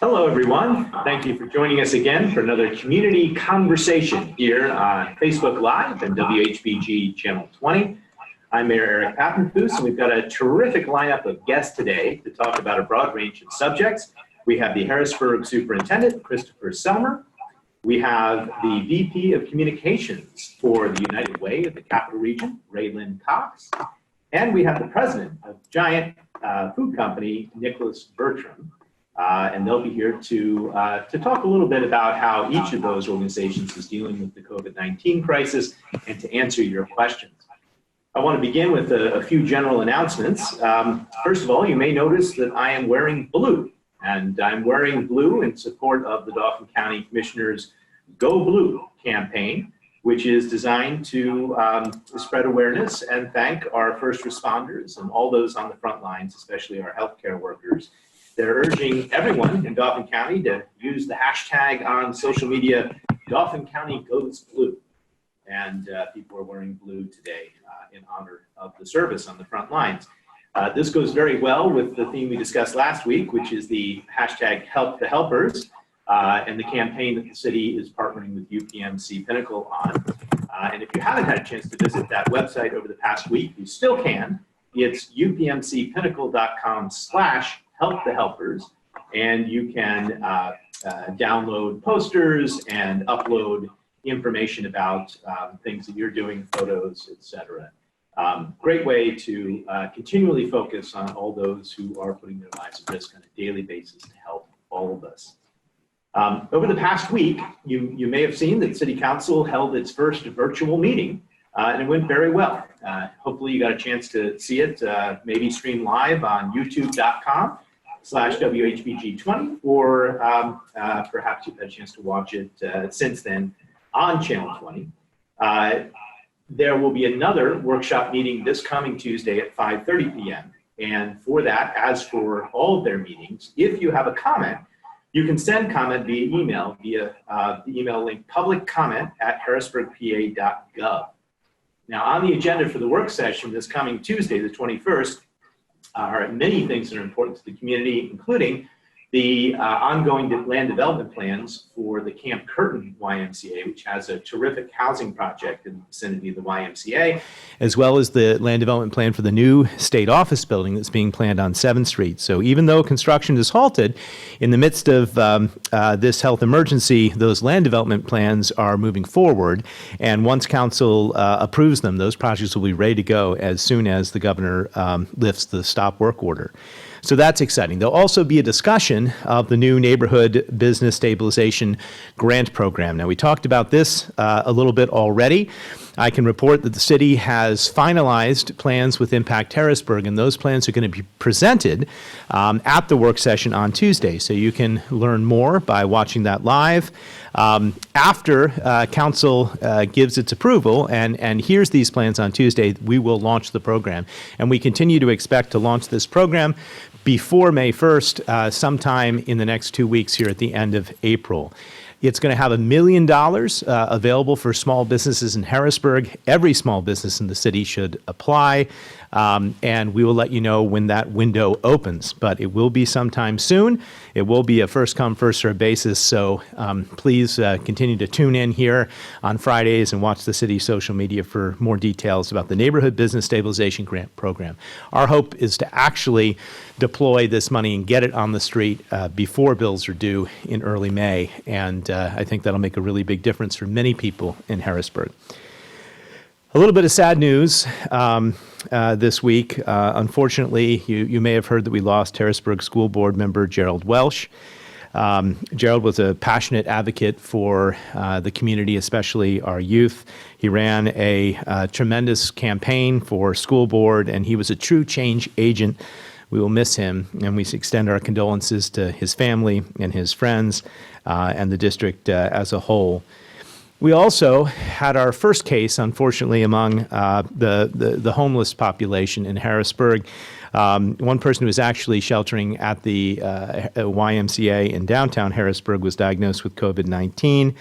Hello, everyone. Thank you for joining us again for another community conversation here on Facebook Live and WHBG Channel 20. I'm Mayor Eric Pappenfuss, and we've got a terrific lineup of guests today to talk about a broad range of subjects. We have the Harrisburg Superintendent, Christopher Selmer. We have the VP of Communications for the United Way of the Capital Region, Raylyn Cox. And we have the President of Giant Food Company, Nicholas Bertram. And they'll be here to talk a little bit about how each of those organizations is dealing with the COVID-19 crisis and to answer your questions. I want to begin with a few general announcements. First of all, you may notice that I am wearing blue, and I'm wearing blue in support of the Dauphin County Commissioners' Go Blue campaign, which is designed to spread awareness and thank our first responders and all those on the front lines, especially our healthcare workers. They're urging everyone in Dauphin County to use the hashtag on social media, Dauphin County Goes Blue. And people are wearing blue today in honor of the service on the front lines. This goes very well with the theme we discussed last week, which is the hashtag Help the Helpers, and the campaign that the city is partnering with UPMC Pinnacle on. And if you haven't had a chance to visit that website over the past week, you still can. It's upmcpinnacle.com/Help the Helpers, and you can download posters and upload information about things that you're doing, photos, etc. Great way to continually focus on all those who are putting their lives at risk on a daily basis to help all of us. Over the past week, you may have seen that City Council held its first virtual meeting, and it went very well. Hopefully you got a chance to see it, maybe stream live on youtube.com/WHBG20, or perhaps you've had a chance to watch it since then on Channel 20. There will be another workshop meeting this coming Tuesday at 5:30 p.m. And for that, as for all of their meetings, if you have a comment, you can send comment via email, via the email link publiccomment@harrisburgpa.gov. Now, on the agenda for the work session this coming Tuesday, the 21st, are many things that are important to the community, including the ongoing land development plans for the Camp Curtin YMCA, which has a terrific housing project in the vicinity of the YMCA. As well as the land development plan for the new state office building that's being planned on 7th Street. So even though construction is halted, in the midst of this health emergency, those land development plans are moving forward. And once council approves them, those projects will be ready to go as soon as the governor lifts the stop work order. So that's exciting. There'll also be a discussion of the new Neighborhood Business Stabilization Grant Program. Now, we talked about this a little bit already. I can report that the city has finalized plans with Impact Harrisburg, and those plans are going to be presented at the work session on Tuesday. So you can learn more by watching that live. After council gives its approval and hears these plans on Tuesday, we will launch the program. And we continue to expect to launch this program before May 1st, sometime in the next 2 weeks here at the end of April. It's going to have $1 million available for small businesses in Harrisburg. Every small business in the city should apply, and we will let you know when that window opens. But it will be sometime soon. It will be a first-come, first-served basis, so please continue to tune in here on Fridays and watch the city's social media for more details about the Neighborhood Business Stabilization Grant Program. Our hope is to actually deploy this money and get it on the street before bills are due in early May, and I think that'll make a really big difference for many people in Harrisburg. A little bit of sad news this week. Unfortunately, you may have heard that we lost Harrisburg School Board member Gerald Welsh. Gerald was a passionate advocate for the community, especially our youth. He ran a tremendous campaign for school board, and he was a true change agent. We will miss him, and we extend our condolences to his family and his friends and the district as a whole. We also had our first case, unfortunately, among the homeless population in Harrisburg. One person who was actually sheltering at the YMCA in downtown Harrisburg was diagnosed with COVID-19.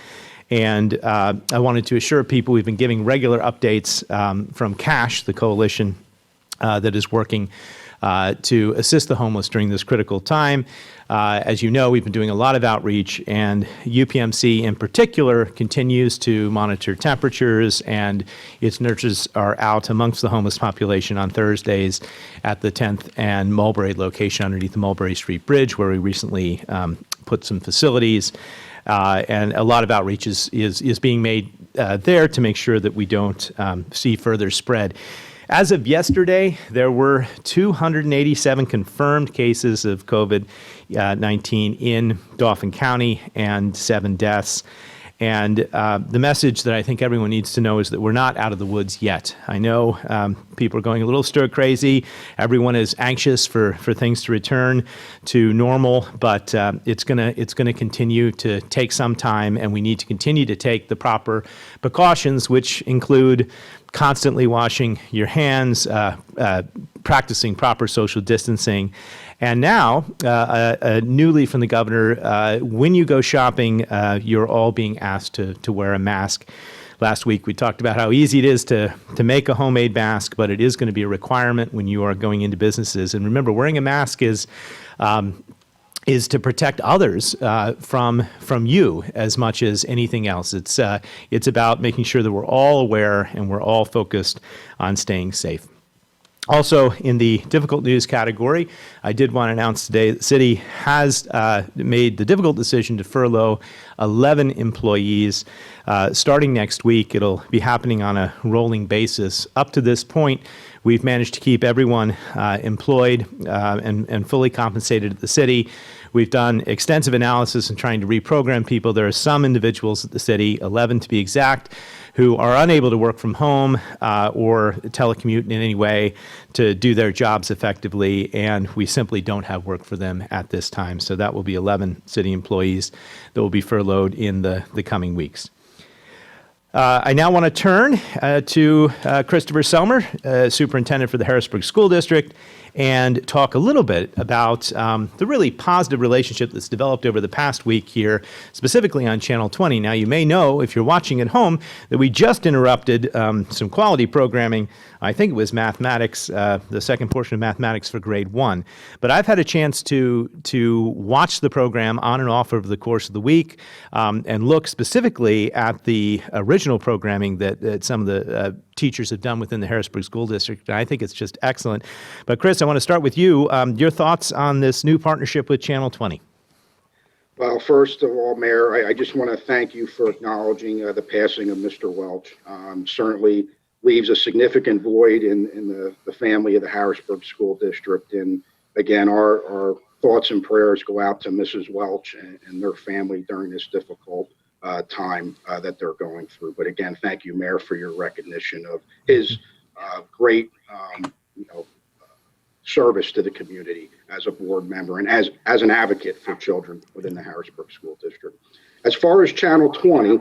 And I wanted to assure people we've been giving regular updates from CASH, the coalition that is working to assist the homeless during this critical time. As you know, we've been doing a lot of outreach, and UPMC in particular continues to monitor temperatures, and its nurses are out amongst the homeless population on Thursdays at the 10th and Mulberry location underneath the Mulberry Street Bridge, where we recently put some facilities. And a lot of outreach is being made there to make sure that we don't see further spread. As of yesterday, there were 287 confirmed cases of COVID-19 in Dauphin County and 7 deaths. And the message that I think everyone needs to know is that we're not out of the woods yet. I know people are going a little stir crazy. Everyone is anxious for things to return to normal, but it's gonna continue to take some time, and we need to continue to take the proper precautions, which include constantly washing your hands, practicing proper social distancing. And now, newly from the governor, when you go shopping, you're all being asked to wear a mask. Last week, we talked about how easy it is to make a homemade mask, but it is going to be a requirement when you are going into businesses. And remember, wearing a mask is to protect others from you as much as anything else. It's about making sure that we're all aware and we're all focused on staying safe. Also, in the difficult news category, I did want to announce today that the city has made the difficult decision to furlough 11 employees. Starting next week, it'll be happening on a rolling basis. Up to this point, we've managed to keep everyone employed and fully compensated at the city. We've done extensive analysis in trying to reprogram people. There are some individuals at the city, 11 to be exact, who are unable to work from home or telecommute in any way to do their jobs effectively, and we simply don't have work for them at this time. So that will be 11 city employees that will be furloughed in the coming weeks. I now want to turn to Christopher Selmer, Superintendent for the Harrisburg School District, and talk a little bit about the really positive relationship that's developed over the past week here, specifically on Channel 20. Now, you may know, if you're watching at home, that we just interrupted some quality programming. I think it was mathematics, the second portion of mathematics for grade 1. But I've had a chance to watch the program on and off over the course of the week and look specifically at the original programming that some of the teachers have done within the Harrisburg School District. And I think it's just excellent. But Chris, I want to start with you. Your thoughts on this new partnership with Channel 20? Well, first of all, Mayor, I just want to thank you for acknowledging the passing of Mr. Welch. Certainly leaves a significant void in the family of the Harrisburg School District. And again, our thoughts and prayers go out to Mrs. Welch and their family during this difficult time that they're going through. But again, thank you, Mayor, for your recognition of his great service to the community as a board member and as an advocate for children within the Harrisburg School District. As far as Channel 20,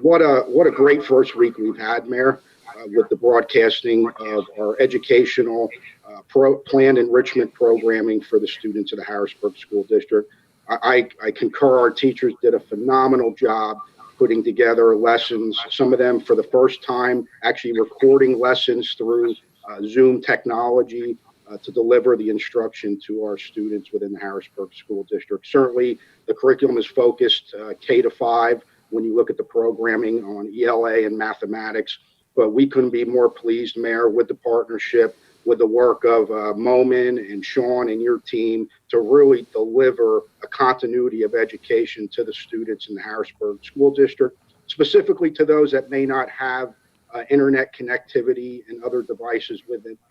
what a great first week we've had, Mayor, with the broadcasting of our educational planned enrichment programming for the students of the Harrisburg School District. I concur, our teachers did a phenomenal job putting together lessons, some of them for the first time, actually recording lessons through Zoom technology to deliver the instruction to our students within the Harrisburg School District. Certainly, the curriculum is focused K to 5 when you look at the programming on ELA and mathematics, but we couldn't be more pleased, Mayor, with the partnership, with the work of Momin and Sean and your team to really deliver a continuity of education to the students in the Harrisburg School District, specifically to those that may not have internet connectivity and other devices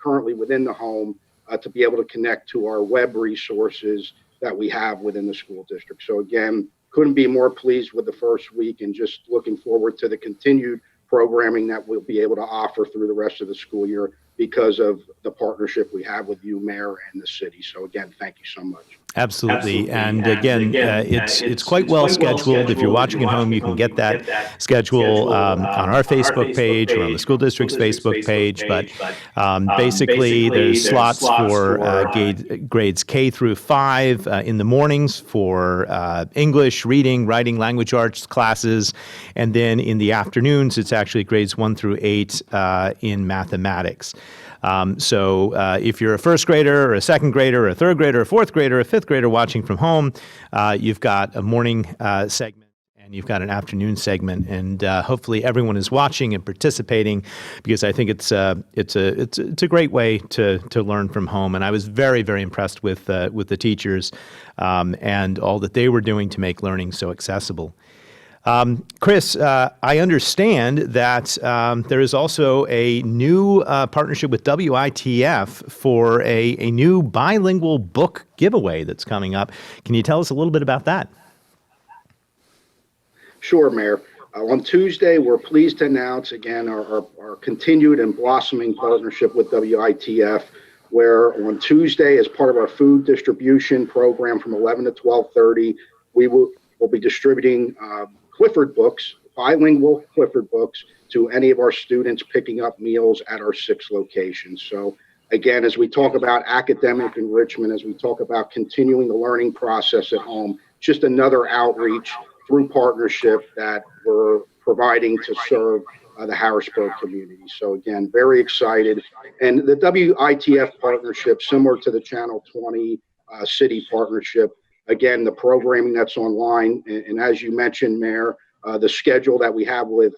currently within the home to be able to connect to our web resources that we have within the school district. So again, couldn't be more pleased with the first week and just looking forward to the continued programming that we'll be able to offer through the rest of the school year because of the partnership we have with you, Mayor, and the city. So again, thank you so much. Absolutely. And again, it's quite well scheduled. If you're watching at home, you can get that schedule on our Facebook page or on the school district's Facebook page. But basically, there's slots for grades K through 5 in the mornings for English, reading, writing, language arts classes. And then in the afternoons, it's actually grades 1 through 8 in mathematics. So if you're a first grader or a second grader or a third grader or a fourth grader or a fifth grader watching from home, you've got a morning segment and you've got an afternoon segment, and hopefully everyone is watching and participating, because I think it's a great way to learn from home. And I was very, very impressed with the teachers and all that they were doing to make learning so accessible. Chris, I understand that there is also a new partnership with WITF for a new bilingual book giveaway that's coming up. Can you tell us a little bit about that? Sure, Mayor. On Tuesday, we're pleased to announce again our continued and blossoming partnership with WITF, where on Tuesday, as part of our food distribution program from 11 to 12:30, we'll be distributing Clifford books, bilingual Clifford books, to any of our students picking up meals at our 6 locations. So again, as we talk about academic enrichment, as we talk about continuing the learning process at home, just another outreach through partnership that we're providing to serve the Harrisburg community. So again, very excited. And the WITF partnership, similar to the Channel 20 city partnership, again, the programming that's online, and as you mentioned, Mayor, the schedule that we have with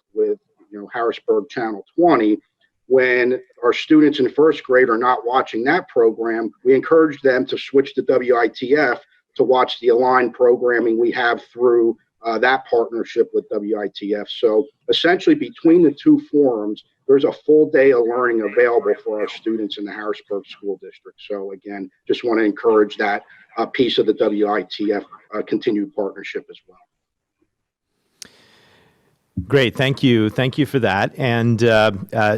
Harrisburg Channel 20, when our students in first grade are not watching that program, we encourage them to switch to WITF to watch the aligned programming we have through that partnership with WITF. So essentially, between the two forums, there's a full day of learning available for our students in the Harrisburg School District. So again, just want to encourage that piece of the WITF continued partnership as well. Great. Thank you. Thank you for that. And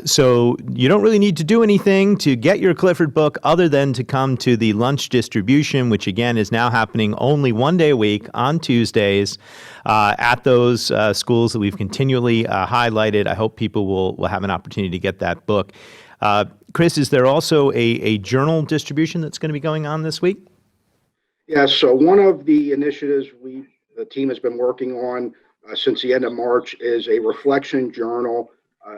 so you don't really need to do anything to get your Clifford book other than to come to the lunch distribution, which again is now happening only one day a week on Tuesdays at those schools that we've continually highlighted. I hope people will have an opportunity to get that book. Chris, is there also a journal distribution that's going to be going on this week? Yeah, so one of the initiatives the team has been working on since the end of March is a reflection journal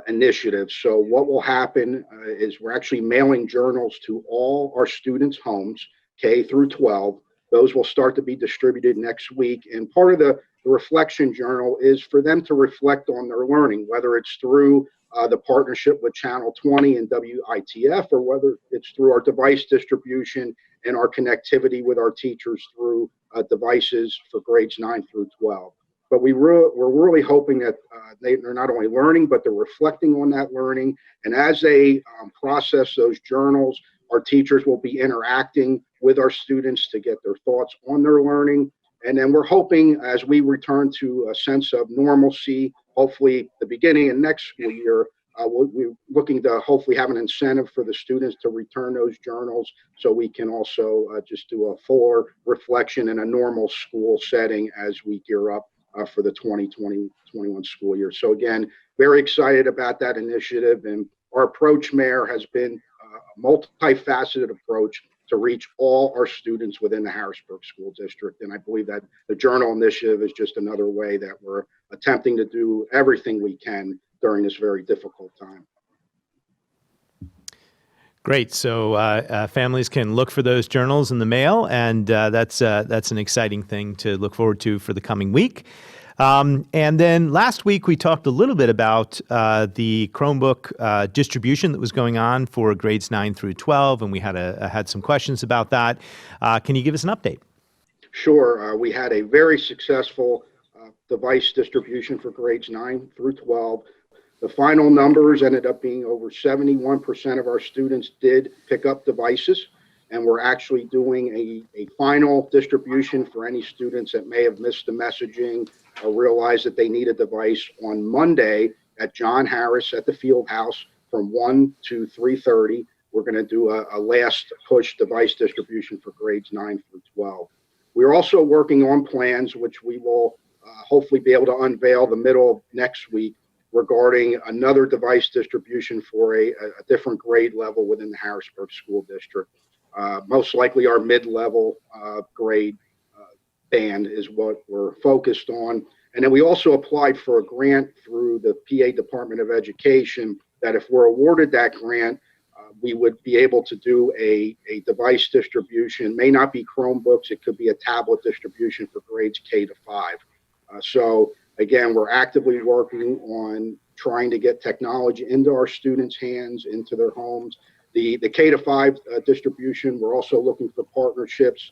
initiative. So what will happen is we're actually mailing journals to all our students' homes, K through 12. Those will start to be distributed next week. And part of the reflection journal is for them to reflect on their learning, whether it's through the partnership with Channel 20 and WITF, or whether it's through our device distribution and our connectivity with our teachers through devices for grades 9 through 12. But we're really hoping that they're not only learning, but they're reflecting on that learning. And as they process those journals, our teachers will be interacting with our students to get their thoughts on their learning. And then we're hoping, as we return to a sense of normalcy, hopefully the beginning of next school year, we're looking to hopefully have an incentive for the students to return those journals, so we can also just do a fuller reflection in a normal school setting as we gear up for the 2020-21 school year. So again, very excited about that initiative. And our approach, Mayor, has been a multifaceted approach to reach all our students within the Harrisburg School District. And I believe that the journal initiative is just another way that we're attempting to do everything we can during this very difficult time. Great. So families can look for those journals in the mail, and that's an exciting thing to look forward to for the coming week. And then last week we talked a little bit about the Chromebook distribution that was going on for grades 9 through 12, and we had some questions about that. Can you give us an update? Sure. We had a very successful device distribution for grades 9 through 12. The final numbers ended up being over 71% of our students did pick up devices, and we're actually doing a final distribution for any students that may have missed the messaging or realized that they need a device on Monday at John Harris at the field house from 1 to 3:30. we're going to do a last push device distribution for grades 9 through 12. We're also working on plans, which we will hopefully be able to unveil the middle of next week, regarding another device distribution for a different grade level within the Harrisburg School District. Most likely our mid-level grade band is what we're focused on. And then we also applied for a grant through the PA Department of Education that if we're awarded that grant, we would be able to do a device distribution. May not be Chromebooks, it could be a tablet distribution for grades K to 5. So again, we're actively working on trying to get technology into our students' hands, into their homes. The K to 5 distribution, we're also looking for partnerships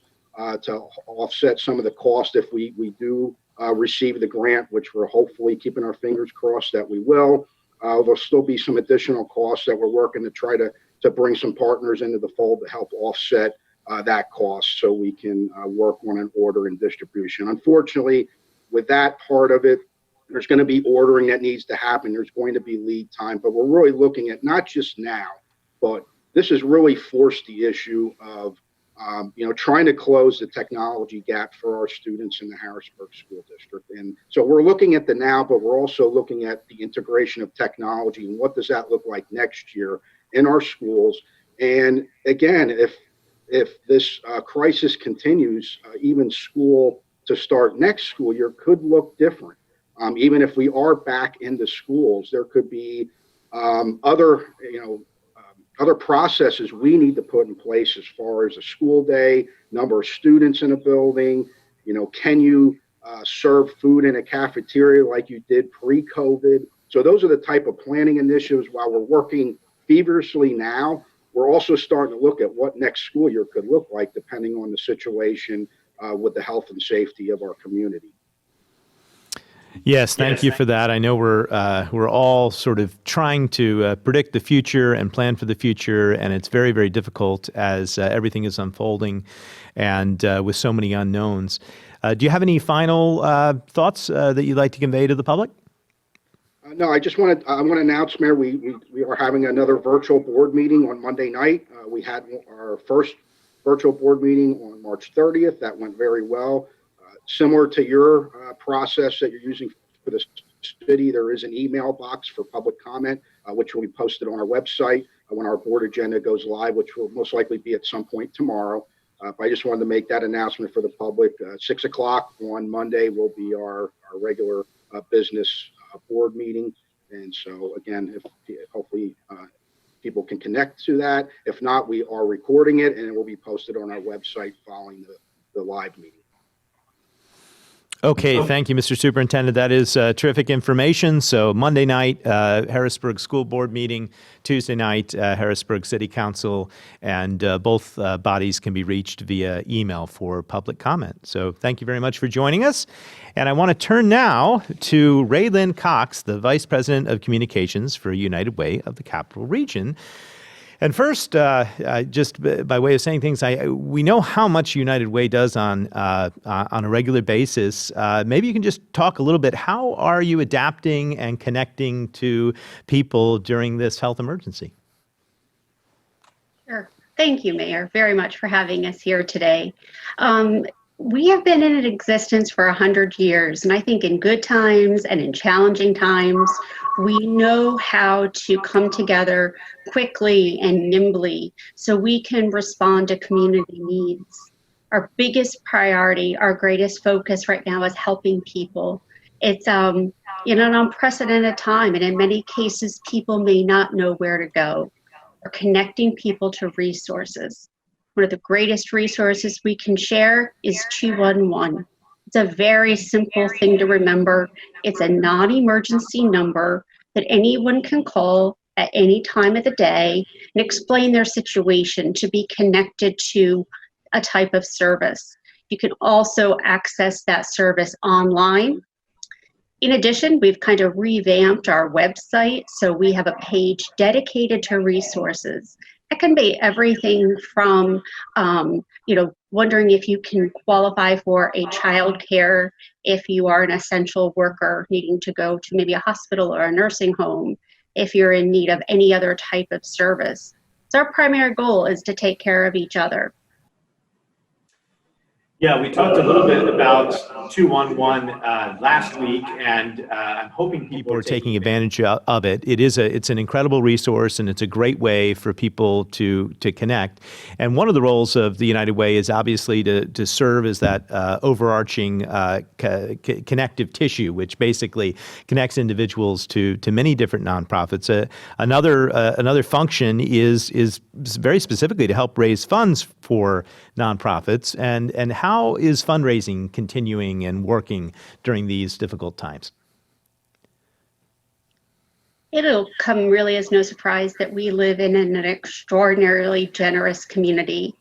to offset some of the cost if we do receive the grant, which we're hopefully keeping our fingers crossed that we will. There'll still be some additional costs that we're working to try to bring some partners into the fold to help offset that cost so we can work on an order and distribution. Unfortunately, with that part of it, there's going to be ordering that needs to happen. There's going to be lead time, but we're really looking at not just now, but this has really forced the issue of trying to close the technology gap for our students in the Harrisburg School District. And so we're looking at the now, but we're also looking at the integration of technology and what does that look like next year in our schools. And again, if this crisis continues, even school to start next school year could look different. Even if we are back into schools, there could be other processes we need to put in place as far as a school day, number of students in a building. Can you serve food in a cafeteria like you did pre-COVID? So those are the type of planning initiatives. While we're working feverishly now, we're also starting to look at what next school year could look like depending on the situation with the health and safety of our community. Yes, thank you for that. I know we're all sort of trying to predict the future and plan for the future, and it's very, very difficult as everything is unfolding and with so many unknowns. Do you have any final thoughts that you'd like to convey to the public? No, I want to announce, Mayor, we are having another virtual board meeting on Monday night. We had our first virtual board meeting on March 30th. That went very well. Similar to your process that you're using for the city, there is an email box for public comment, which will be posted on our website when our board agenda goes live, which will most likely be at some point tomorrow. But I just wanted to make that announcement for the public. 6 o'clock on Monday will be our regular business board meeting. And so again, if hopefully people can connect to that. If not, we are recording it and it will be posted on our website following the live meeting. Okay, thank you, Mr. Superintendent. That is terrific information. So Monday night, Harrisburg School Board meeting, Tuesday night, Harrisburg City Council, and both bodies can be reached via email for public comment. So thank you very much for joining us. And I want to turn now to Ray Lynn Cox, the Vice President of Communications for United Way of the Capital Region. And first, just by way of saying things, we know how much United Way does on a regular basis. Maybe you can just talk a little bit. How are you adapting and connecting to people during this health emergency? Sure. Thank you, Mayor, very much for having us here today. We have been in existence for 100 years, and I think in good times and in challenging times, we know how to come together quickly and nimbly so we can respond to community needs. Our biggest priority, our greatest focus right now is helping people. It's an unprecedented time, and in many cases, people may not know where to go. We're connecting people to resources. One of the greatest resources we can share is 211. It's a very simple thing to remember. It's a non-emergency number that anyone can call at any time of the day and explain their situation to be connected to a type of service. You can also access that service online. In addition, we've kind of revamped our website, so we have a page dedicated to resources. It can be everything from, wondering if you can qualify for a child care, if you are an essential worker needing to go to maybe a hospital or a nursing home, if you're in need of any other type of service. So our primary goal is to take care of each other. Yeah, we talked a little bit about 211 last week, and I'm hoping People are taking advantage of it. It's an incredible resource, and it's a great way for people to connect. And one of the roles of the United Way is obviously to serve as that overarching connective tissue, which basically connects individuals to many different nonprofits. Another function is very specifically to help raise funds for nonprofits. And how is fundraising continuing and working during these difficult times? It'll come really as no surprise that we live in an extraordinarily generous community.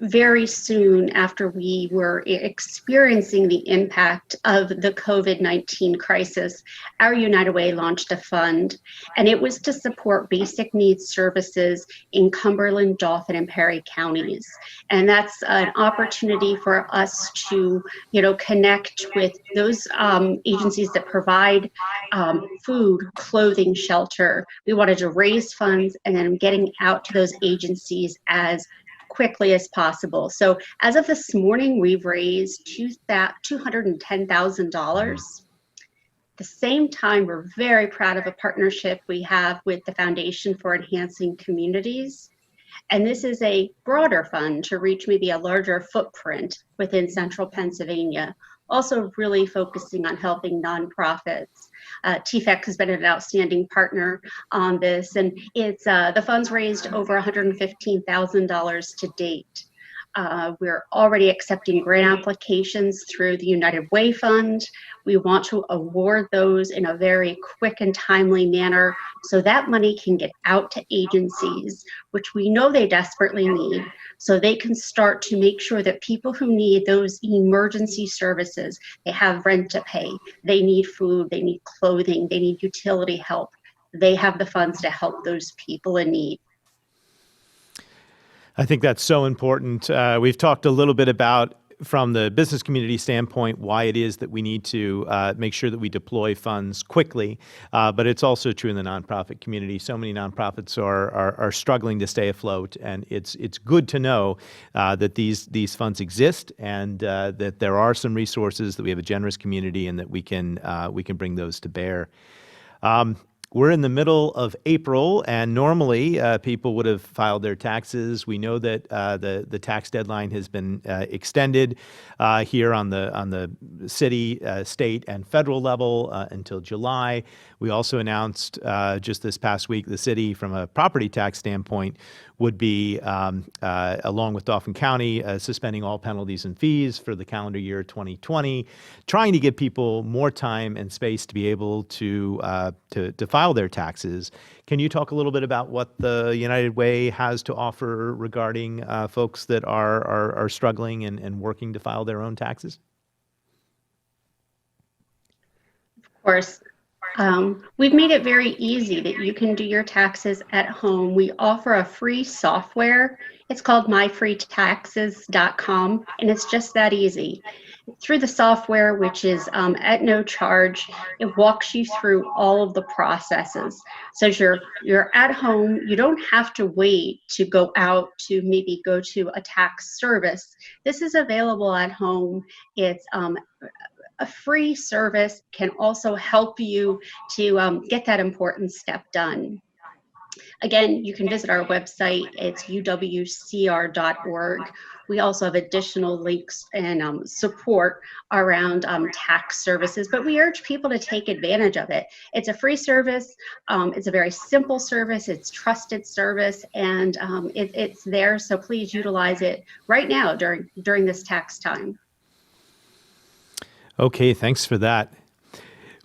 Very soon after we were experiencing the impact of the COVID-19 crisis, our United Way launched a fund, and it was to support basic needs services in Cumberland, Dauphin, and Perry counties. And that's an opportunity for us to, connect with those agencies that provide food, clothing, shelter. We wanted to raise funds and then getting out to those agencies as quickly as possible. So as of this morning, we've raised $210,000. At the same time, we're very proud of a partnership we have with the Foundation for Enhancing Communities. And this is a broader fund to reach maybe a larger footprint within central Pennsylvania, also really focusing on helping nonprofits. TFEC has been an outstanding partner on this, and it's the fund's raised over $115,000 to date. We're already accepting grant applications through the United Way Fund. We want to award those in a very quick and timely manner so that money can get out to agencies, which we know they desperately need, so they can start to make sure that people who need those emergency services, they have rent to pay, they need food, they need clothing, they need utility help, they have the funds to help those people in need. I think that's so important. We've talked a little bit about, from the business community standpoint, why it is that we need to make sure that we deploy funds quickly, but it's also true in the nonprofit community. So many nonprofits are struggling to stay afloat, and it's good to know that these funds exist, and that there are some resources, that we have a generous community, and that we can bring those to bear. We're in the middle of April, and normally people would have filed their taxes. We know that the tax deadline has been extended here on the city, state, and federal level until July. We also announced just this past week the city, from a property tax standpoint, would be, along with Dauphin County, suspending all penalties and fees for the calendar year 2020, trying to give people more time and space to be able to file their taxes. Can you talk a little bit about what the United Way has to offer regarding folks that are struggling and working to file their own taxes? Of course. We've made it very easy that you can do your taxes at home. We offer a free software. It's called myfreetaxes.com, and it's just that easy. Through the software, which is at no charge, it walks you through all of the processes. So you're at home, you don't have to wait to go out to maybe go to a tax service. This is available at home. It's a free service, can also help you to get that important step done. Again, you can visit our website. It's uwcr.org. We also have additional links and support around tax services, but we urge people to take advantage of it. It's a free service. It's a very simple service. It's trusted service, and it's there. So please utilize it right now during this tax time. Okay, thanks for that.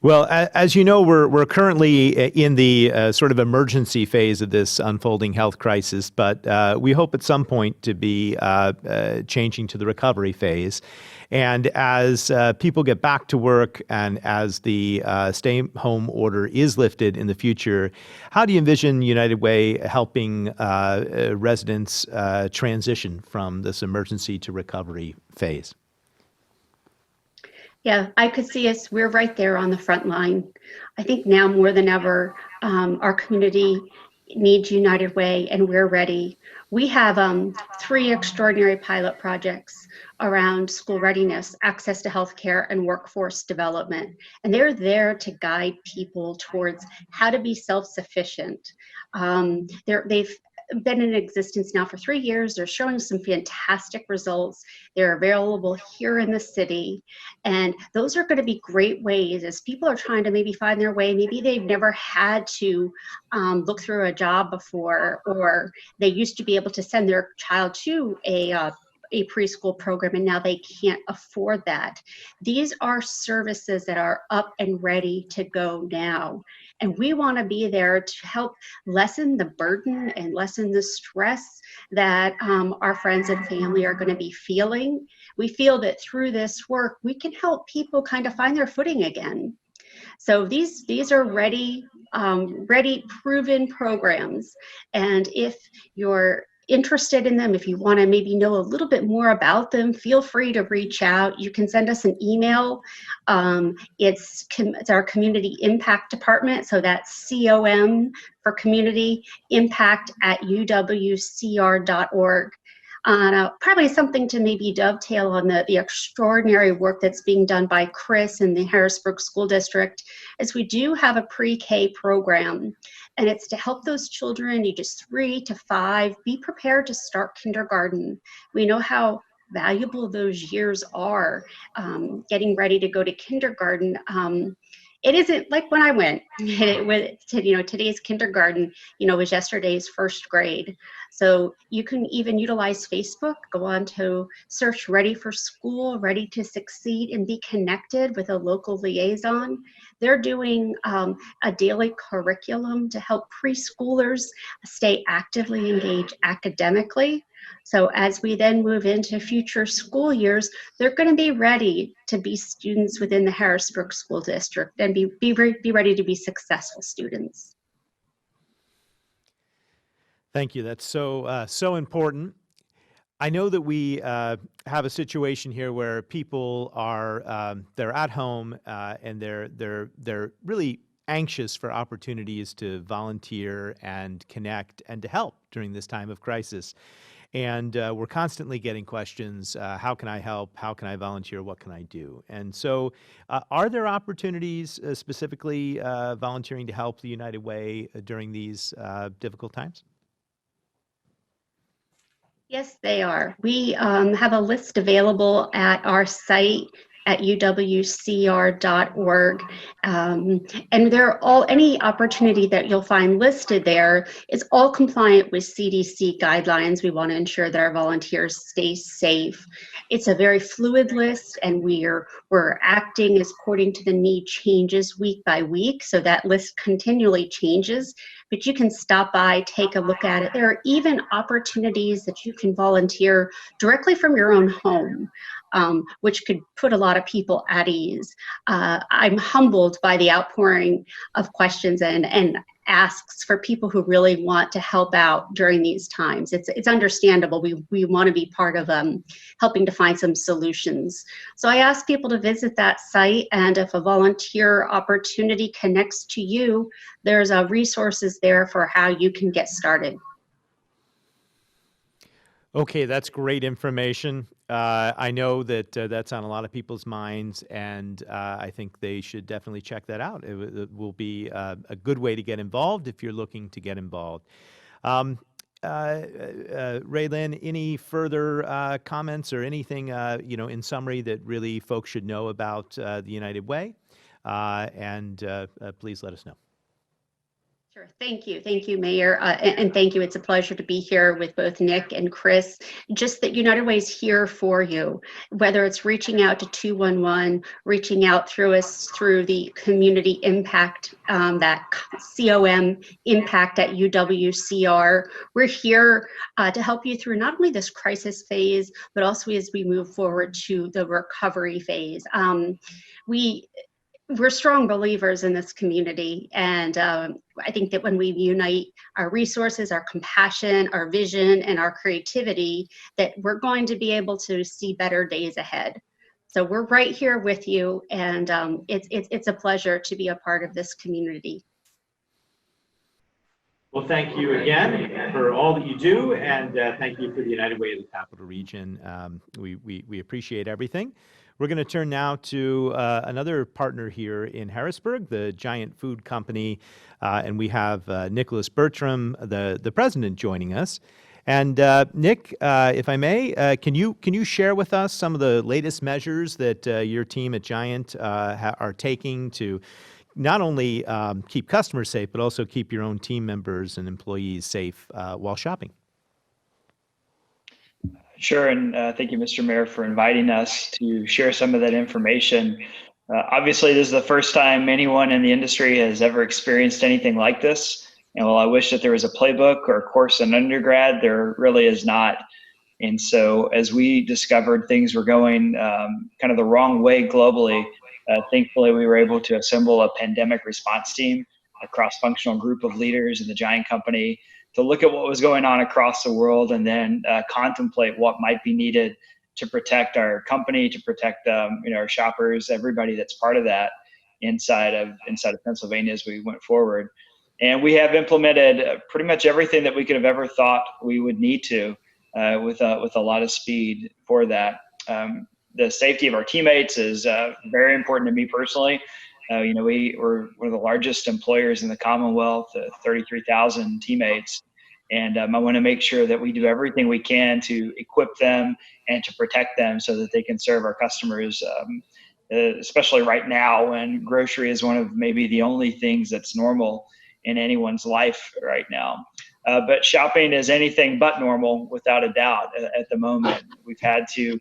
Well, as you know, we're currently in the sort of emergency phase of this unfolding health crisis, but we hope at some point to be changing to the recovery phase. And as people get back to work, and as the stay-home order is lifted in the future, how do you envision United Way helping residents transition from this emergency to recovery phase? Yeah, I could see us, we're right there on the front line. I think now more than ever, our community needs United Way, and we're ready. We have 3 extraordinary pilot projects around school readiness, access to healthcare, and workforce development. And they're there to guide people towards how to be self-sufficient. They've been in existence now for 3 years. They're showing some fantastic results. They're available here in the city. And those are going to be great ways as people are trying to maybe find their way. Maybe they've never had to look through a job before, or they used to be able to send their child to a preschool program and now they can't afford that. These are services that are up and ready to go now. And we want to be there to help lessen the burden and lessen the stress that our friends and family are going to be feeling. We feel that through this work, we can help people kind of find their footing again. So these are ready, proven programs. And if you're interested in them, if you want to maybe know a little bit more about them, feel free to reach out. You can send us an email. It's our community impact department. So that's COM for community impact at uwcr.org. Probably something to maybe dovetail on the extraordinary work that's being done by Chris in the Harrisburg School District is we do have a pre-K program, and it's to help those children ages 3 to 5 be prepared to start kindergarten. We know how valuable those years are, getting ready to go to kindergarten. It isn't like when I went. Today's kindergarten, was yesterday's first grade. So you can even utilize Facebook, go on to search Ready for School, Ready to Succeed, and be connected with a local liaison. They're doing a daily curriculum to help preschoolers stay actively engaged academically. So as we then move into future school years, they're going to be ready to be students within the Harrisburg School District and be ready to be successful students. Thank you. That's so important. I know that we have a situation here where people are they're at home and they're really anxious for opportunities to volunteer and connect and to help during this time of crisis. And we're constantly getting questions, how can I help? How can I volunteer? What can I do? And so are there opportunities specifically volunteering to help the United Way during these difficult times? Yes, they are. We have a list available at our site at uwcr.org. And any opportunity that you'll find listed there is all compliant with CDC guidelines. We want to ensure that our volunteers stay safe. It's a very fluid list, and we're acting according to the need changes week by week. So that list continually changes, but you can stop by, take a look at it. There are even opportunities that you can volunteer directly from your own home. Which could put a lot of people at ease. I'm humbled by the outpouring of questions and asks for people who really want to help out during these times. It's understandable. We want to be part of helping to find some solutions. So I ask people to visit that site, and if a volunteer opportunity connects to you, there's resources there for how you can get started. Okay, that's great information. I know that that's on a lot of people's minds, and I think they should definitely check that out. It will be a good way to get involved if you're looking to get involved. Raylyn, any further comments or anything, in summary that really folks should know about the United Way? And please let us know. Sure. Thank you, Mayor. And thank you. It's a pleasure to be here with both Nick and Chris. Just that United Way is here for you, whether it's reaching out to 211, reaching out through the community impact, that COM impact at UWCR. We're here to help you through not only this crisis phase, but also as we move forward to the recovery phase. We're strong believers in this community, and I think that when we unite our resources, our compassion, our vision, and our creativity, that we're going to be able to see better days ahead. So we're right here with you, and it's a pleasure to be a part of this community. Well, thank you again for all that you do, and thank you for the United Way of the Capital Region. We appreciate everything. We're going to turn now to another partner here in Harrisburg, the Giant Food Company, and we have Nicholas Bertram, the president, joining us. And Nick, if I may, can you share with us some of the latest measures that your team at Giant are taking to not only keep customers safe, but also keep your own team members and employees safe while shopping? Sure, and thank you, Mr. Mayor, for inviting us to share some of that information. Obviously, this is the first time anyone in the industry has ever experienced anything like this. And while I wish that there was a playbook or a course in undergrad, there really is not. And so as we discovered things were going kind of the wrong way globally, thankfully we were able to assemble a pandemic response team, a cross-functional group of leaders in the Giant Company, to look at what was going on across the world and then contemplate what might be needed to protect our company, to protect our shoppers, everybody that's part of that inside of Pennsylvania as we went forward. And we have implemented pretty much everything that we could have ever thought we would need to with a lot of speed for that. The safety of our teammates is very important to me personally. We're one of the largest employers in the Commonwealth, 33,000 teammates. And I want to make sure that we do everything we can to equip them and to protect them so that they can serve our customers, especially right now when grocery is one of maybe the only things that's normal in anyone's life right now. But shopping is anything but normal, without a doubt, at the moment. We've had to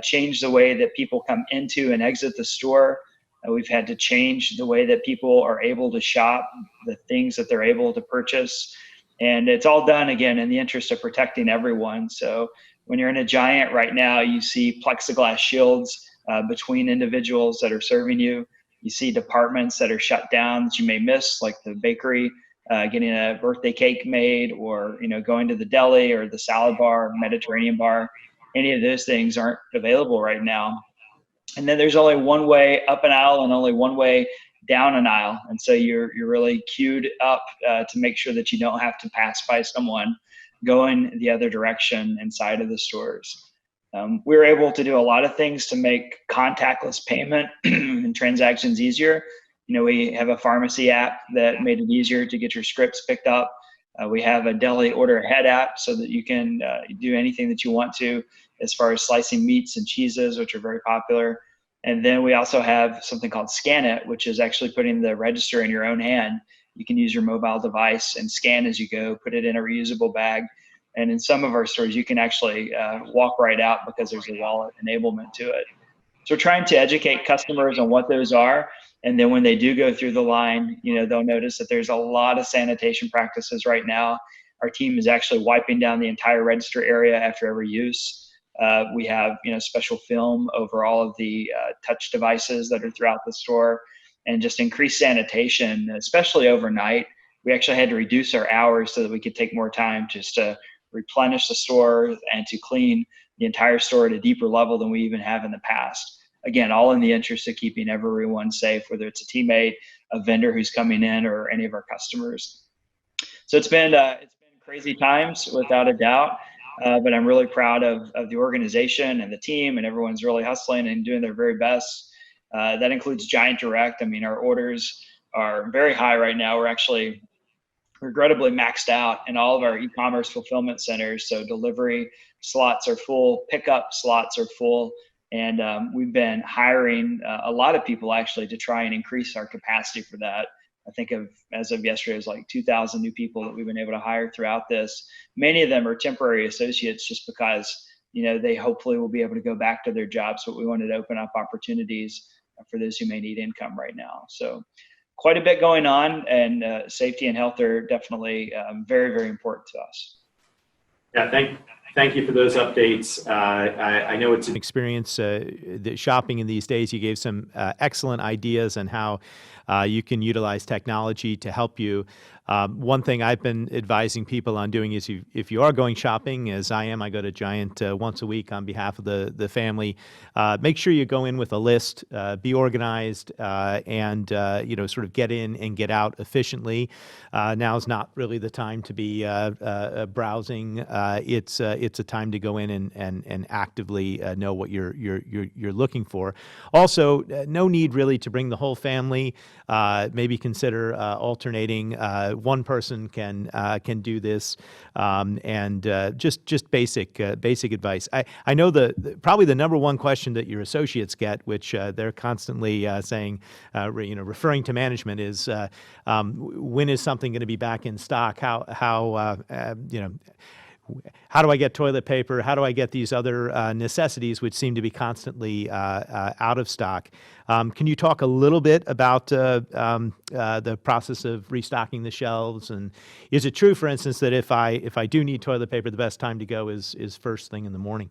change the way that people come into and exit the store. We've had to change the way that people are able to shop, the things that they're able to purchase. And it's all done, again, in the interest of protecting everyone. So when you're in a Giant right now, you see plexiglass shields between individuals that are serving you. You see departments that are shut down that you may miss, like the bakery, getting a birthday cake made, or going to the deli or the salad bar, Mediterranean bar. Any of those things aren't available right now. And then there's only one way up an aisle and only one way down an aisle. And so you're really queued up to make sure that you don't have to pass by someone going the other direction inside of the stores. We were able to do a lot of things to make contactless payment and transactions easier. We have a pharmacy app that made it easier to get your scripts picked up. We have a deli order ahead app so that you can do anything that you want to as far as slicing meats and cheeses, which are very popular. And then we also have something called Scan It, which is actually putting the register in your own hand. You can use your mobile device and scan as you go, put it in a reusable bag. And in some of our stores, you can actually walk right out because there's a wallet enablement to it. So we're trying to educate customers on what those are. And then when they do go through the line, they'll notice that there's a lot of sanitation practices right now. Our team is actually wiping down the entire register area after every use. We have, special film over all of the touch devices that are throughout the store, and just increased sanitation, especially overnight. We actually had to reduce our hours so that we could take more time just to replenish the store and to clean the entire store at a deeper level than we even have in the past. Again, all in the interest of keeping everyone safe, whether it's a teammate, a vendor who's coming in, or any of our customers. So it's been crazy times, without a doubt. But I'm really proud of the organization and the team, and everyone's really hustling and doing their very best. That includes Giant Direct. I mean, our orders are very high right now. We're actually regrettably maxed out in all of our e-commerce fulfillment centers. So delivery slots are full, pickup slots are full. And we've been hiring a lot of people actually to try and increase our capacity for that. I think as of yesterday, it was like 2,000 new people that we've been able to hire throughout this. Many of them are temporary associates just because, they hopefully will be able to go back to their jobs, but we wanted to open up opportunities for those who may need income right now. So quite a bit going on, and safety and health are definitely very, very important to us. Yeah, Thank you for those updates. I know it's experience the shopping in these days. You gave some excellent ideas on how you can utilize technology to help you. One thing I've been advising people on doing is if you are going shopping, as I am, I go to Giant once a week on behalf of the family. Make sure you go in with a list, be organized, and sort of get in and get out efficiently. Now is not really the time to be browsing. It's a time to go in and actively know what you're looking for. Also, no need really to bring the whole family. Maybe consider alternating. One person can do this, and just basic advice. I know probably the number one question that your associates get, which they're constantly saying, referring to management, is when is something going to be back in stock? How do I get toilet paper? How do I get these other necessities which seem to be constantly out of stock? Can you talk a little bit about the process of restocking the shelves? And is it true, for instance, that if I do need toilet paper, the best time to go is first thing in the morning?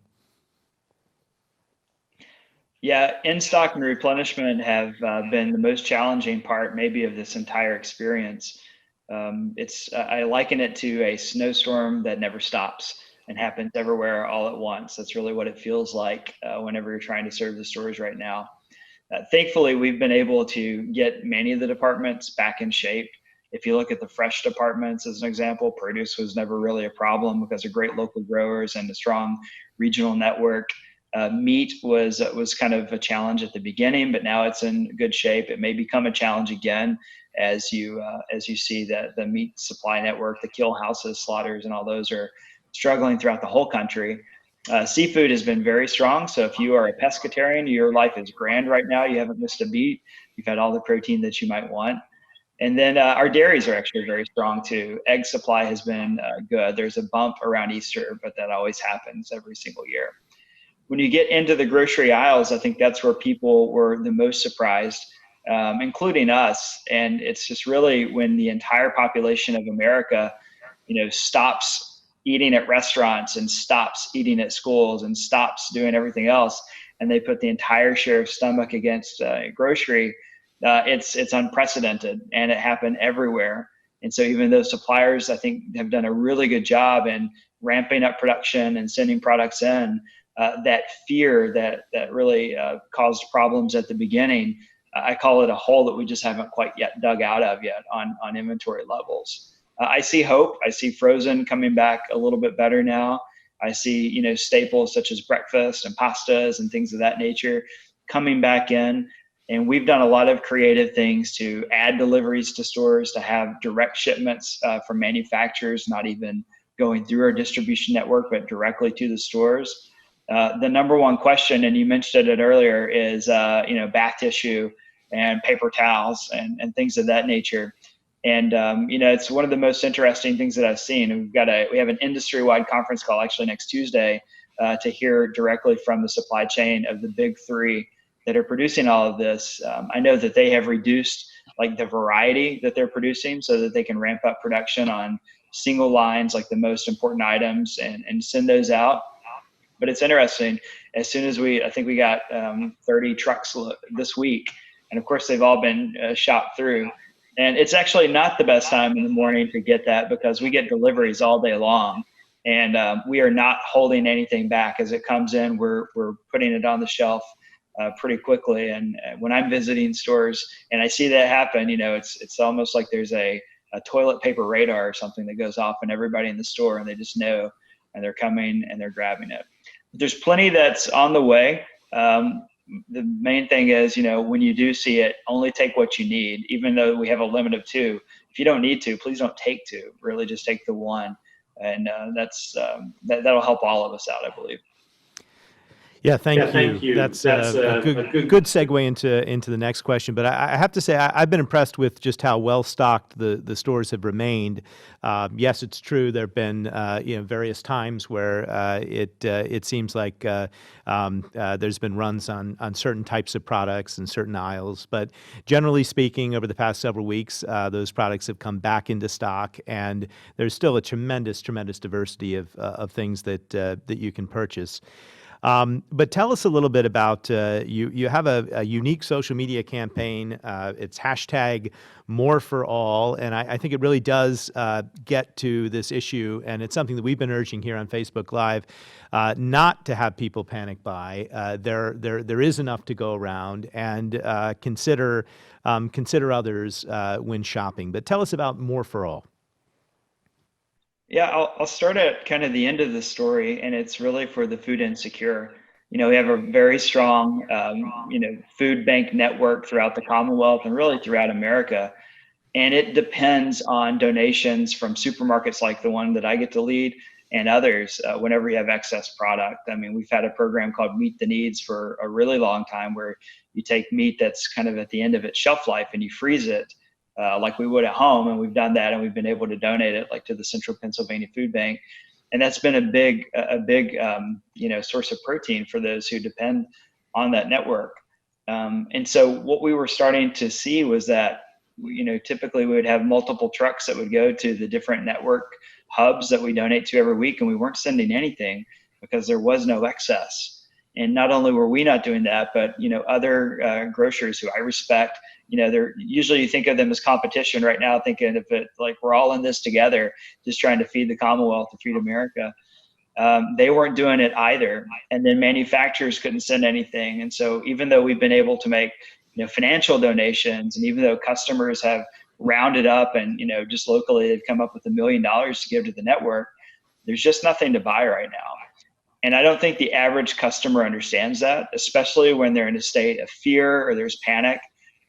Yeah, in-stock and replenishment have been the most challenging part maybe of this entire experience. I liken it to a snowstorm that never stops and happens everywhere all at once. That's really what it feels like whenever you're trying to serve the stores right now. Thankfully, we've been able to get many of the departments back in shape. If you look at the fresh departments as an example, produce was never really a problem because of great local growers and a strong regional network. Meat was kind of a challenge at the beginning, but now it's in good shape. It may become a challenge again as you see that the meat supply network, the kill houses, slaughters, and all those are struggling throughout the whole country. Seafood has been very strong. So if you are a pescatarian, your life is grand right now. You haven't missed a beat. You've had all the protein that you might want. And then our dairies are actually very strong too. Egg supply has been good. There's a bump around Easter, but that always happens every single year. When you get into the grocery aisles, I think that's where people were the most surprised, including us. And it's just really when the entire population of America, stops eating at restaurants and stops eating at schools and stops doing everything else, and they put the entire share of stomach against grocery, it's unprecedented, and it happened everywhere. And so even though suppliers, I think, have done a really good job in ramping up production and sending products in, that fear that really caused problems at the beginning, I call it a hole that we just haven't quite yet dug out of yet on inventory levels. I see hope. I see frozen coming back a little bit better now. I see, staples such as breakfast and pastas and things of that nature coming back in. And we've done a lot of creative things to add deliveries to stores, to have direct shipments from manufacturers, not even going through our distribution network, but directly to the stores. The number one question, and you mentioned it earlier, is bath tissue and paper towels and things of that nature. And it's one of the most interesting things that I've seen. We have an industry-wide conference call actually next Tuesday to hear directly from the supply chain of the big three that are producing all of this. I know that they have reduced the variety that they're producing so that they can ramp up production on single lines, like the most important items, and send those out. But it's interesting. As soon as I think we got 30 trucks this week, and of course they've all been shot through. And it's actually not the best time in the morning to get that because we get deliveries all day long, and we are not holding anything back. As it comes in, we're putting it on the shelf pretty quickly. And when I'm visiting stores and I see that happen, it's almost like there's a toilet paper radar or something that goes off in everybody in the store, and they just know, and they're coming and they're grabbing it. There's plenty that's on the way. The main thing is, when you do see it, only take what you need, even though we have a limit of 2. If you don't need to, please don't take 2. Really just take the 1. And that'll help all of us out, I believe. Yeah, thank Yeah, thank you. That's That's a a good. good segue into the next question. But I have to say, I've been impressed with just how well stocked the stores have remained. Yes, it's true. There have been various times where it seems like there's been runs on certain types of products and certain aisles. But generally speaking, over the past several weeks, those products have come back into stock, and there's still a tremendous diversity of things that you can purchase. But tell us a little bit about you have a unique social media campaign. It's hashtag More for All, and I think it really does get to this issue, and it's something that we've been urging here on Facebook Live, not to have people panic buy. There is enough to go around, and consider others when shopping. But tell us about More for All. Yeah, I'll start at kind of the end of the story, and it's really for the food insecure. We have a very strong, food bank network throughout the Commonwealth and really throughout America. And it depends on donations from supermarkets like the one that I get to lead and others whenever we have excess product. I mean, we've had a program called Meet the Needs for a really long time where you take meat that's kind of at the end of its shelf life and you freeze it like we would at home. And we've done that, and we've been able to donate it like to the Central Pennsylvania Food Bank. And that's been a big source of protein for those who depend on that network. And so what we were starting to see was that typically we would have multiple trucks that would go to the different network hubs that we donate to every week, and we weren't sending anything because there was no excess. And not only were we not doing that, but other grocers who I respect, they're usually, you think of them as competition right now, thinking of it like we're all in this together, just trying to feed the Commonwealth, to feed America. They weren't doing it either, and then manufacturers couldn't send anything. And so even though we've been able to make financial donations, and even though customers have rounded up and just locally they've come up with $1 million to give to the network, there's just nothing to buy right now. And I don't think the average customer understands that, especially when they're in a state of fear or there's panic.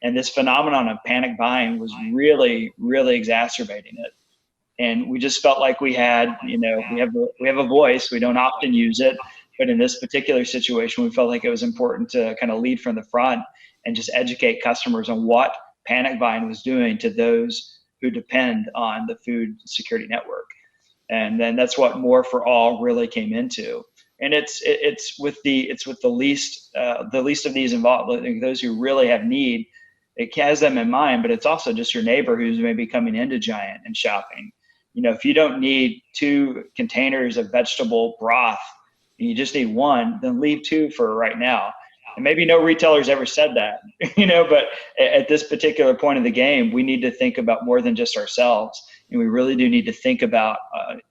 And this phenomenon of panic buying was really exacerbating it. And we just felt like we had, we have a voice. We don't often use it, but in this particular situation, we felt like it was important to kind of lead from the front and just educate customers on what panic buying was doing to those who depend on the food security network. And then that's what More for All really came into. And it's with the least of these involved, like those who really have need. It has them in mind, but it's also just your neighbor who's maybe coming into Giant and shopping. If you don't need 2 containers of vegetable broth and you just need 1, then leave 2 for right now. And maybe no retailer's ever said that, but at this particular point of the game, we need to think about more than just ourselves. And we really do need to think about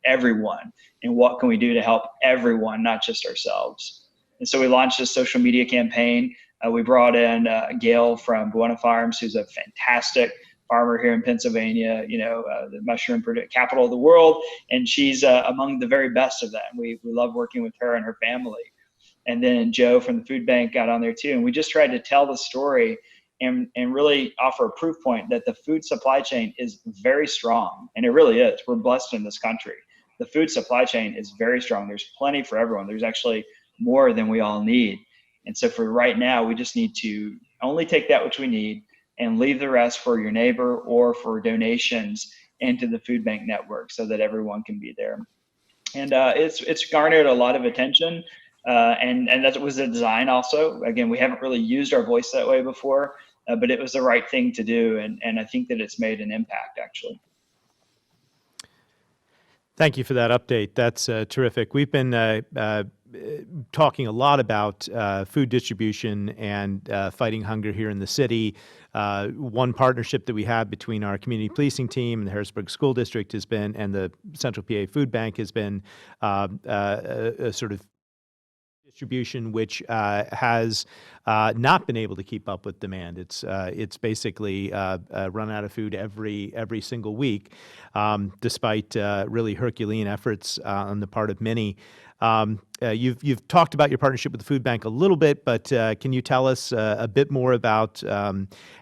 everyone and what can we do to help everyone, not just ourselves. And so we launched a social media campaign. We brought in Gail from Buena Farms, who's a fantastic farmer here in Pennsylvania, the mushroom capital of the world. And she's among the very best of that. And we love working with her and her family. And then Joe from the food bank got on there too. And we just tried to tell the story and really offer a proof point that the food supply chain is very strong. And it really is. We're blessed in this country. The food supply chain is very strong. There's plenty for everyone. There's actually more than we all need. And so for right now, we just need to only take that which we need and leave the rest for your neighbor or for donations into the food bank network so that everyone can be there. And it's garnered a lot of attention. And that was the design also. Again, we haven't really used our voice that way before, but it was the right thing to do. And I think that it's made an impact, actually. Thank you for that update. That's terrific. We've been talking a lot about food distribution and fighting hunger here in the city. One partnership that we have between our community policing team and the Harrisburg School District has been, and the Central PA Food Bank has been a sort of distribution which has not been able to keep up with demand. It's basically run out of food every single week, despite really Herculean efforts on the part of many. You've talked about your partnership with the food bank a little bit, but can you tell us a bit more about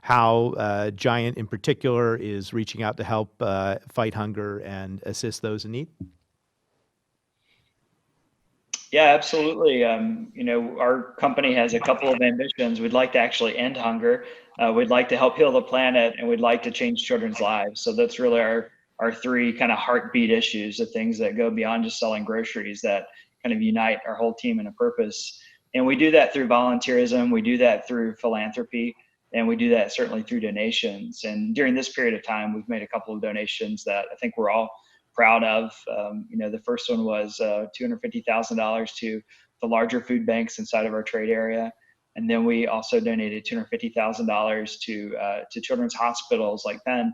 how Giant in particular is reaching out to help fight hunger and assist those in need? Yeah, absolutely. Our company has a couple of ambitions. We'd like to actually end hunger. We'd like to help heal the planet, and we'd like to change children's lives. So that's really our three kind of heartbeat issues, the things that go beyond just selling groceries, that kind of unite our whole team in a purpose. And we do that through volunteerism. We do that through philanthropy, and we do that certainly through donations. And during this period of time, we've made a couple of donations that I think we're all proud of. The first one was $250,000 to the larger food banks inside of our trade area. And then we also donated $250,000 to children's hospitals like Penn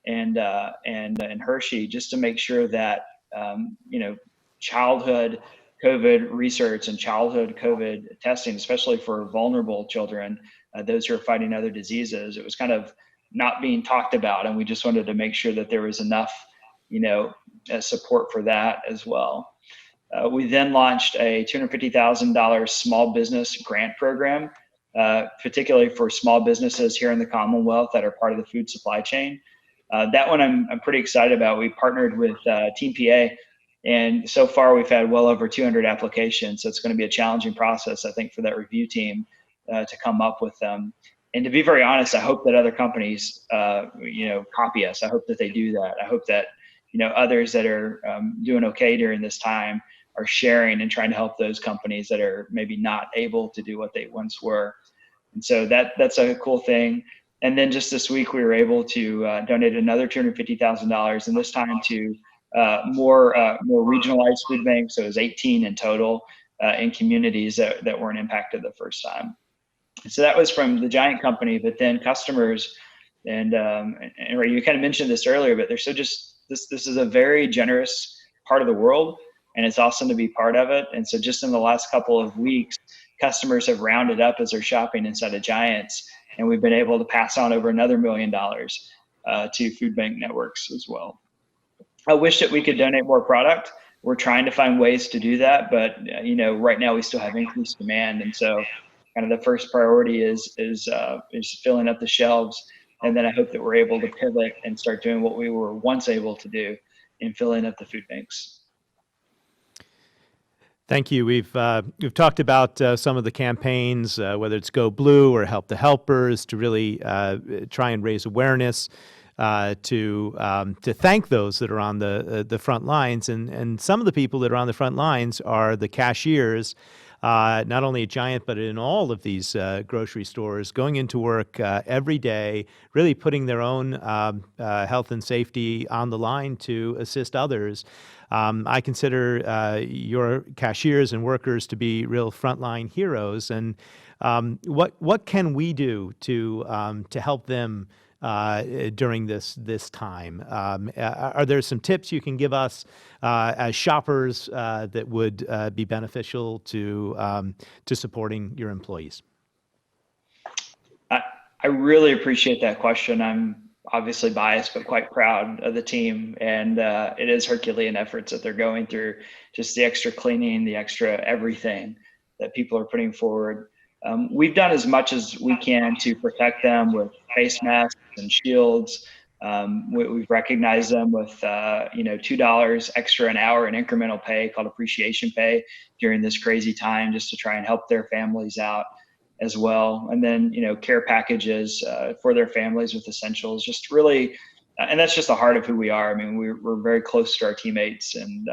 and Hershey, just to make sure that childhood COVID research and childhood COVID testing, especially for vulnerable children, those who are fighting other diseases, it was kind of not being talked about, and we just wanted to make sure that there was enough support for that as well. We then launched a $250,000 small business grant program, particularly for small businesses here in the Commonwealth that are part of the food supply chain. That one I'm pretty excited about. We partnered with Team PA, and so far we've had well over 200 applications. So it's going to be a challenging process, I think, for that review team to come up with them. And to be very honest, I hope that other companies, copy us. I hope that they do that. I hope that others that are doing okay during this time are sharing and trying to help those companies that are maybe not able to do what they once were. And so that's a cool thing. And then just this week, we were able to donate another $250,000, and this time to more regionalized food banks. So it was 18 in total in communities that weren't impacted the first time. So that was from the giant company, but then customers, and Ray, you kind of mentioned this earlier, but they're so just, this is a very generous part of the world, and it's awesome to be part of it. And so just in the last couple of weeks, customers have rounded up as they're shopping inside of Giants, and we've been able to pass on over another $1 million to food bank networks as well. I wish that we could donate more product. We're trying to find ways to do that, but right now we still have increased demand, and so kind of the first priority is filling up the shelves. And then I hope that we're able to pivot and start doing what we were once able to do in filling up the food banks. Thank you. We've talked about some of the campaigns, whether it's Go Blue or Help the Helpers, to really try and raise awareness, to thank those that are on the front lines. And some of the people that are on the front lines are the cashiers, not only at Giant, but in all of these grocery stores, going into work every day, really putting their own health and safety on the line to assist others. I consider your cashiers and workers to be real frontline heroes. And what can we do to help them during this time? Are there some tips you can give us as shoppers that would be beneficial to supporting your employees? I really appreciate that question. I'm obviously biased, but quite proud of the team, and it is Herculean efforts that they're going through. Just the extra cleaning, the extra everything that people are putting forward. We've done as much as we can to protect them with face masks and shields. We've recognized them with $2 extra an hour in incremental pay called appreciation pay during this crazy time, just to try and help their families out as well. And then care packages for their families with essentials, just really, and that's just the heart of who we are. I mean, we're very close to our teammates, and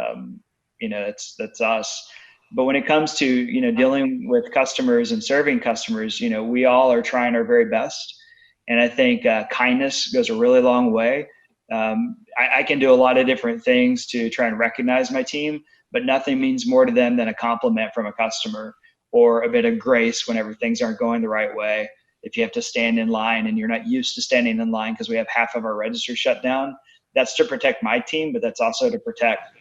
that's us. But when it comes to dealing with customers and serving customers, we all are trying our very best. And I think kindness goes a really long way. I can do a lot of different things to try and recognize my team, but nothing means more to them than a compliment from a customer, or a bit of grace whenever things aren't going the right way. If you have to stand in line and you're not used to standing in line because we have half of our register shut down, that's to protect my team, but that's also to protect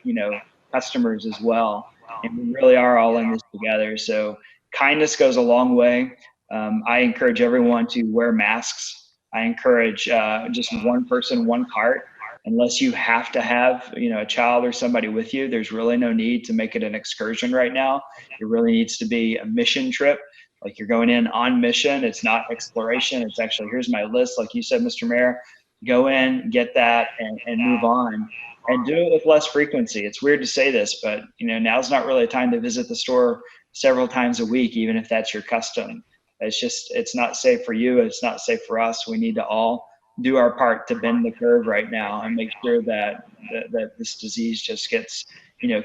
customers as well. And we really are all in this together. So kindness goes a long way. I encourage everyone to wear masks. I encourage just one person, one cart. Unless you have to have a child or somebody with you, there's really no need to make it an excursion right now. It really needs to be a mission trip. Like, you're going in on mission. It's not exploration. It's actually, here's my list. Like you said, Mr. Mayor, go in, get that, and move on. and do it with less frequency. It's weird to say this, but now's not really a time to visit the store several times a week, even if that's your custom. It's not safe for you. It's not safe for us. We need to all do our part to bend the curve right now and make sure that this disease just gets,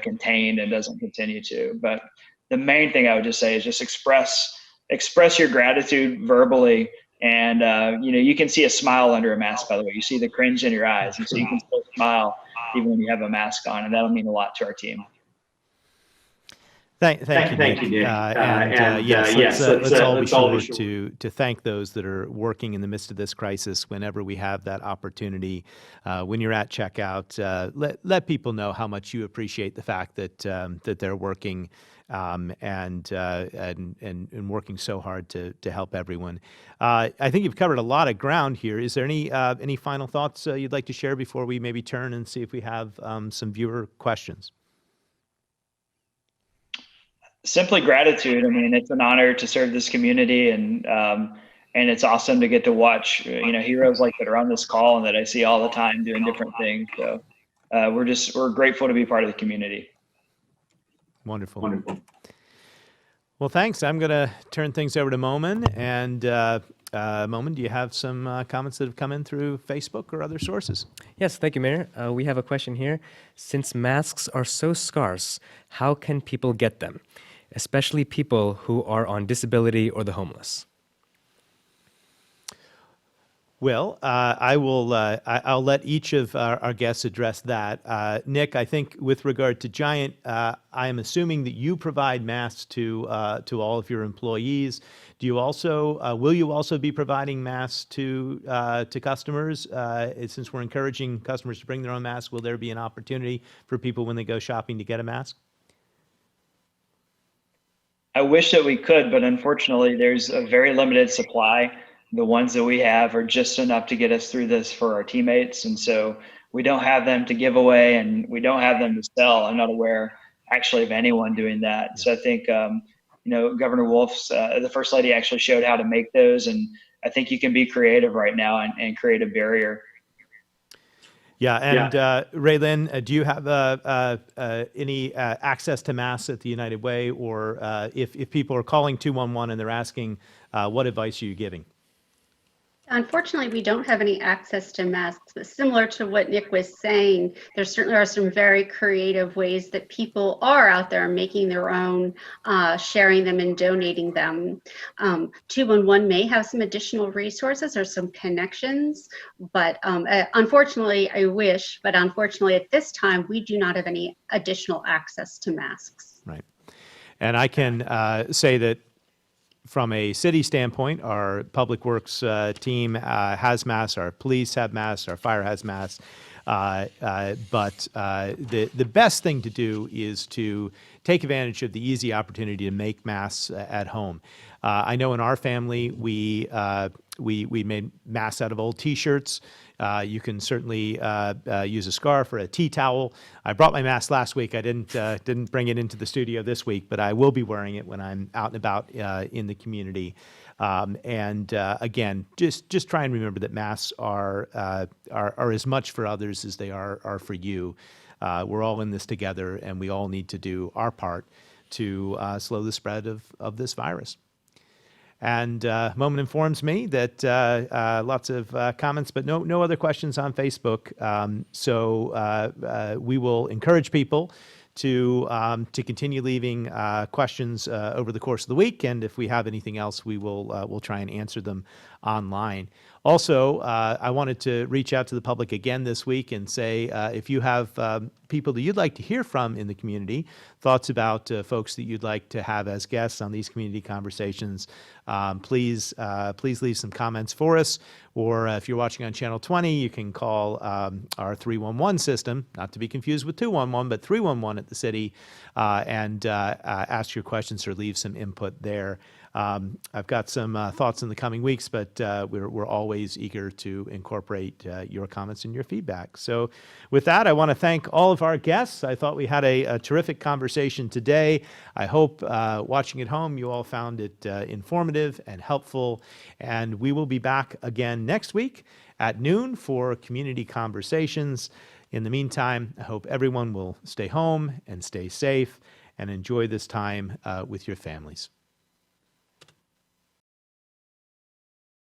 contained and doesn't continue to. But the main thing I would just say is just express your gratitude verbally. And, you can see a smile under a mask, by the way. You see the cringe in your eyes. And so you can still smile even when you have a mask on. And that'll mean a lot to our team. Thank you, Nick. Yes, let's all be sure to thank those that are working in the midst of this crisis whenever we have that opportunity. When you're at checkout, let people know how much you appreciate the fact that they're working and working so hard to help everyone. I think you've covered a lot of ground here. Is there any final thoughts you'd like to share before we maybe turn and see if we have some viewer questions? Simply gratitude. I mean, it's an honor to serve this community, and it's awesome to get to watch, heroes like that are on this call and that I see all the time doing different things. So we're grateful to be part of the community. Wonderful. Well, thanks. I'm going to turn things over to Momin. And Momin, do you have some comments that have come in through Facebook or other sources? Yes, thank you, Mayor. We have a question here. Since masks are so scarce, how can people get them, especially people who are on disability or the homeless? Well, I'll let each of our guests address that. Nick, I think with regard to Giant, I am assuming that you provide masks to all of your employees. Do you also will you also be providing masks to customers? Since we're encouraging customers to bring their own masks, will there be an opportunity for people when they go shopping to get a mask? I wish that we could, but unfortunately, there's a very limited supply. The ones that we have are just enough to get us through this for our teammates. And so we don't have them to give away and we don't have them to sell. I'm not aware actually of anyone doing that. So I think, Governor Wolf's, the First Lady actually showed how to make those. And I think you can be creative right now and create a barrier. Yeah, and Raylyn, do you have any access to masks at the United Way, or if people are calling 211 and they're asking, what advice are you giving? Unfortunately, we don't have any access to masks, but similar to what Nick was saying, there certainly are some very creative ways that people are out there making their own, sharing them and donating them. 211 may have some additional resources or some connections, but unfortunately, I wish, but unfortunately at this time, we do not have any additional access to masks. Right. And I can say that from a city standpoint, our public works team has masks, our police have masks, our fire has masks. But the best thing to do is to take advantage of the easy opportunity to make masks at home. I know in our family, we made masks out of old T-shirts. You can certainly use a scarf or a tea towel. I brought my mask last week. I didn't bring it into the studio this week, but I will be wearing it when I'm out and about in the community. Again, just try and remember that masks are as much for others as they are for you. We're all in this together, and we all need to do our part to slow the spread of this virus. And Momin informs me that lots of comments, but no other questions on Facebook. So we will encourage people to continue leaving questions over the course of the week, and if we have anything else, we'll try and answer them online. Also, I wanted to reach out to the public again this week and say if you have people that you'd like to hear from in the community, thoughts about folks that you'd like to have as guests on these community conversations, please leave some comments for us. Or if you're watching on Channel 20, you can call our 311 system, not to be confused with 211, but 311 at the city, and ask your questions or leave some input there. I've got some thoughts in the coming weeks, but we're always eager to incorporate your comments and your feedback. So with that, I want to thank all of our guests. I thought we had a terrific conversation today. I hope watching at home you all found it informative and helpful. And we will be back again next week at noon for Community Conversations. In the meantime, I hope everyone will stay home and stay safe and enjoy this time with your families.